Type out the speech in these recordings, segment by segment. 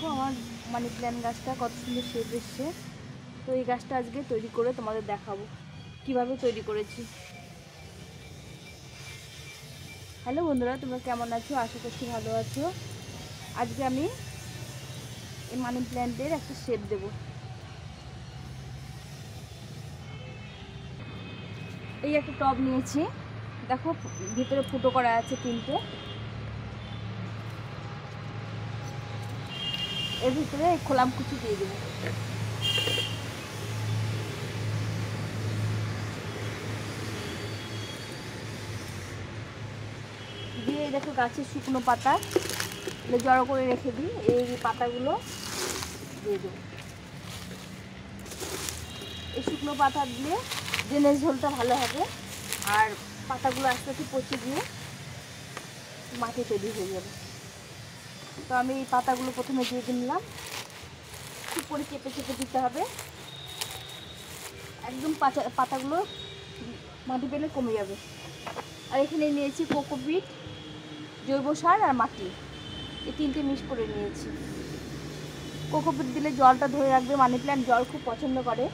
দেখো আমার money plant গাছটা কত সুন্দর শেপ এসছে। তো এই গাছটা আজকে তৈরি করে তোমাদের দেখাবো কিভাবে তৈরি করেছি। হ্যালো বন্ধুরা, তোমরা কেমন আছো? আশা করছি ভালো আছো। আজকে আমি এই মানি প্ল্যান্টের একটা শেপ দেব। এই একটা টব নিয়েছি, দেখো ভিতরে ফুটো করা আছে তিনটে। এর ভিতরে খোলাম কুচি দিয়ে দেবো। দিয়ে দেখো গাছের শুকনো পাতা জড়ো করে রেখে দিই, এই পাতাগুলো দিয়ে দেবো। এই শুকনো পাতা দিলে ড্রেনেজ ঝোলটা ভালো হবে, আর পাতাগুলো আস্তে আস্তে পচে গিয়ে মাটি তৈরি হয়ে যাবে। তো আমি এই পাতাগুলো প্রথমে দিয়ে দিলাম, ঠিক করে চেপে চেপে দিতে হবে, একদম পাতাগুলো মাটি পেলে কমে যাবে। আর এখানে নিয়েছি কোকোপিট, জৈব সার আর মাটি, এই তিনটে মিক্স করে নিয়েছি। কোকোপিট দিলে জলটা ধরে রাখবে, মানি প্ল্যান্ট জল খুব পছন্দ করে।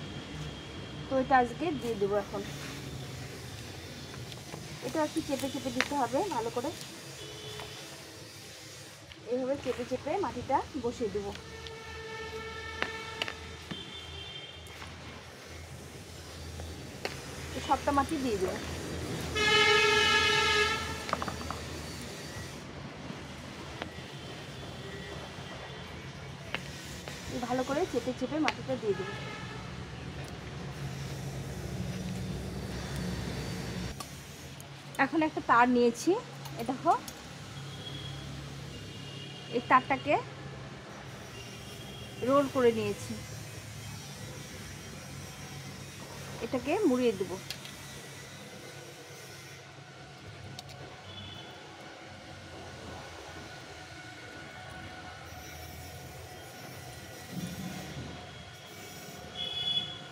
তো এটা আজকে দিয়ে দেবো। এখন এটা একটু চেপে চেপে দিতে হবে ভালো করে, এইভাবে চেপে চেপে মাটিটা বসিয়ে দেবো। সবটা মাটি দিয়ে দেবো। ভালো করে চেপে চেপে মাটিটা দিয়ে দেবো। এখন একটা তার নিয়েছি, এ দেখো এই তারটাকে রোল করে নিয়েছি, এটাকে মুড়িয়ে দেব।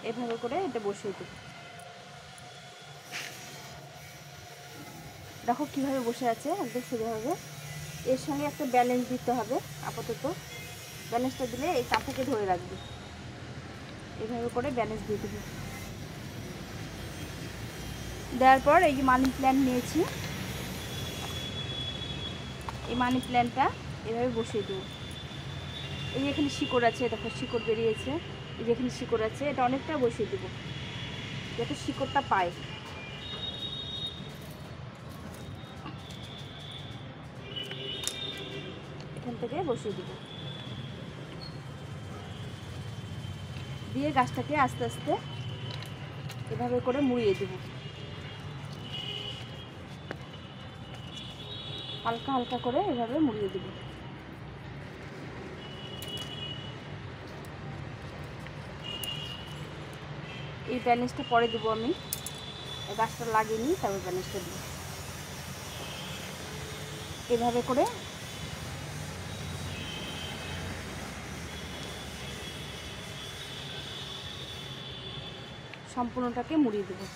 এভাবে করে এটা বসিয়ে দেব। দেখো কিভাবে বসে আছে, একদম সোজাভাবে। এর সঙ্গে একটা ব্যালেন্স দিতে হবে, আপাতত ব্যালেন্সটা দিলে এই কাঁথাকে ধরে রাখবে। এভাবে করে ব্যালেন্স দিয়ে দেবো। দেওয়ার পর এই যে মানি প্ল্যান্ট নিয়েছি, এই মানি প্ল্যান্টটা এভাবে বসিয়ে দেবো। এই যে এখানে শিকড় আছে, দেখো শিকড় বেরিয়েছে, এই যে এখানে শিকড় আছে, এটা অনেকটা বসিয়ে দেবো যাতে শিকড়টা পায়। এখান থেকে বসিয়ে দেবো, দিয়ে গাছটাকে আস্তে আস্তে এভাবে করে মুড়িয়ে দেবো। হালকা হালকা করে এভাবে মুড়িয়ে দেবো। এই ব্যালেন্সটা পরে দেবো, আমি গাছটা লাগিয়ে নিই তারপর ব্যালেন্সটা দেবো। এভাবে করে সম্পূর্ণটাকে মুড়িয়ে দেবো।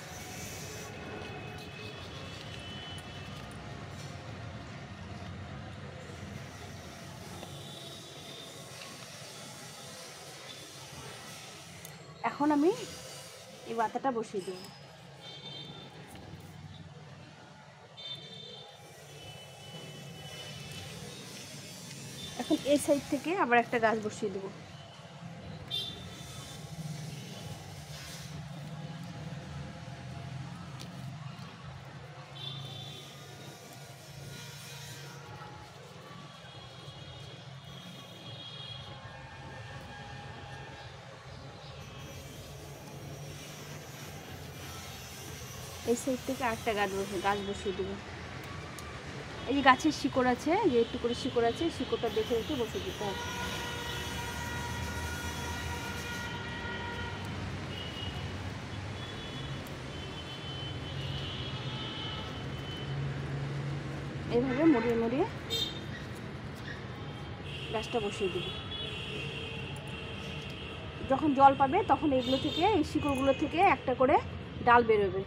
এখন আমি এই পাতাটা বসিয়ে দেবো। এখন এই সাইড থেকে আবার একটা গাছ বসিয়ে দেবো। এই সাইড থেকে আরেকটা গাছ বসিয়ে দেবো। এই যে গাছের শিকড় আছে, যে একটু করে শিকড় আছে, শিকড়টা দেখে দেখে বসিয়ে দিতে হবে। এইভাবে মুড়িয়ে মুড়িয়ে গাছটা বসিয়ে দেবো। যখন জল পাবে তখন এগুলো থেকে, এই শিকড়গুলো থেকে একটা করে ডাল বেরোবে,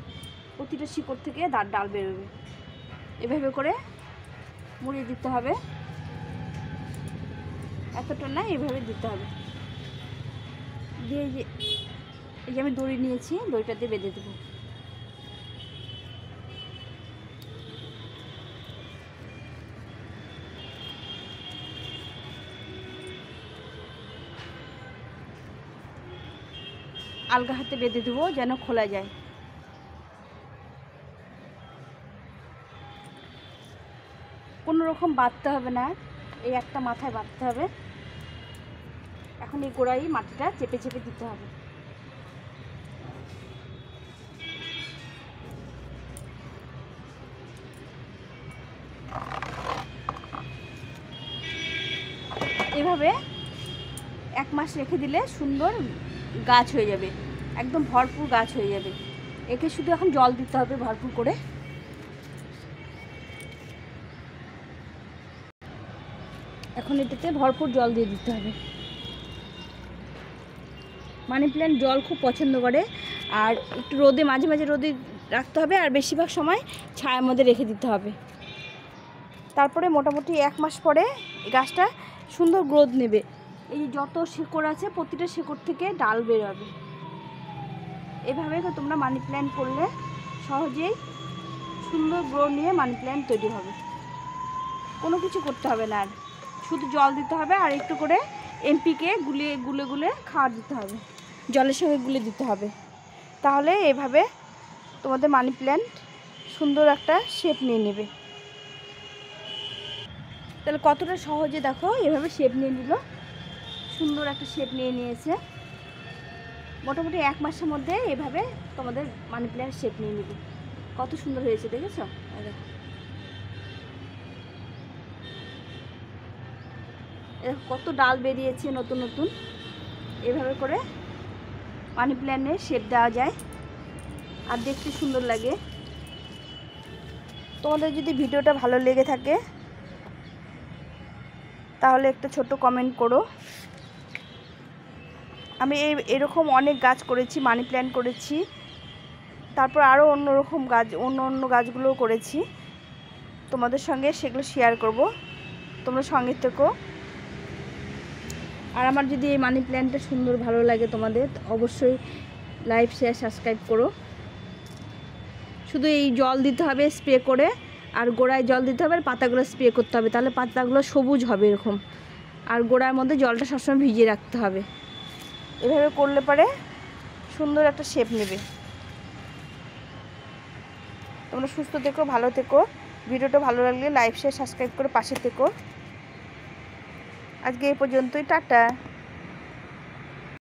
প্রতিটা শিকড় থেকে ডাল বেরোবে। এভাবে করে মুড়িয়ে দিতে হবে। এতটা না, এইভাবে দিতে হবে। দিয়ে এই যে আমি দড়ি নিয়েছি, দড়িটা দিয়ে বেঁধে দেবো। আলগা হাতে বেঁধে দেবো যেন খোলা যায়। কোনো রকম বাঁধতে হবে না, এই একটা মাথায় বাঁধতে হবে। এখন এই গোড়ায় মাটিটা চেপে চেপে দিতে হবে। এভাবে 1 মাস রেখে দিলে সুন্দর গাছ হয়ে যাবে, একদম ভরপুর গাছ হয়ে যাবে। একে শুধু এখন জল দিতে হবে ভরপুর করে। এখন এটাতে ভরপুর জল দিয়ে দিতে হবে। মানি প্ল্যান্ট জল খুব পছন্দ করে, আর একটু রোদে মাঝে মাঝে রোদে রাখতে হবে, আর বেশিরভাগ সময় ছায়ার মধ্যে রেখে দিতে হবে। তারপরে মোটামুটি 1 মাস পরে এই গাছটা সুন্দর গ্রোথ নেবে। এই যে যত শিকড় আছে প্রতিটা শিকড় থেকে ডাল বেরোবে। এভাবে তোমরা মানি প্ল্যান্ট করলে সহজেই সুন্দর গ্রো নিয়ে মানি প্ল্যান্ট তৈরি হবে। কোনো কিছু করতে হবে না, আর শুধু জল দিতে হবে, আর একটু করে এমপিকে গুলে গুলে খাওয়ার দিতে হবে, জলের সঙ্গে গুলে দিতে হবে। তাহলে এভাবে তোমাদের মানি প্ল্যান্ট সুন্দর একটা শেপ নিয়ে নেবে। তাহলে কতটা সহজে দেখো এভাবে শেপ নিয়ে নিল, সুন্দর একটা শেপ নিয়ে নিয়েছে। মোটামুটি 1 মাসের মধ্যে এভাবে তোমাদের মানি প্ল্যান্ট শেপ নিয়ে নেবে। কত সুন্দর হয়েছে দেখেছো? দেখো কত ডাল বেরিয়েছে নতুন নতুন। এভাবে করে মানি প্ল্যান্টের শেপ দেওয়া যায়, আর দেখতে সুন্দর লাগে। তোমাদের যদি ভিডিওটা ভালো লেগে থাকে তাহলে একটা ছোট্ট কমেন্ট করো। আমি এরকম অনেক গাছ করেছি, মানি প্ল্যান্ট করেছি, তারপর আরও অন্যরকম গাছ, অন্য গাছগুলোও করেছি। তোমাদের সঙ্গে সেগুলো শেয়ার করব, তোমরা সঙ্গে থেকো। আর আমার যদি এই মানি প্ল্যান্টটা সুন্দর ভালো লাগে তোমাদের, অবশ্যই লাইক শেয়ার সাবস্ক্রাইব করো। শুধু এই জল দিতে হবে স্প্রে করে, আর গোড়ায় জল দিতে হবে, আর পাতাগুলো স্প্রে করতে হবে, তাহলে পাতাগুলো সবুজ হবে এরকম। আর গোড়ার মধ্যে জলটা সবসময় ভিজিয়ে রাখতে হবে। এভাবে করলে পরে সুন্দর একটা শেপ নেবে। তোমরা সুস্থ থেকো, ভালো থেকো। ভিডিওটা ভালো লাগলে লাইক শেয়ার সাবস্ক্রাইব করে পাশে থেকো। আজকে এই পর্যন্তই, টাটা।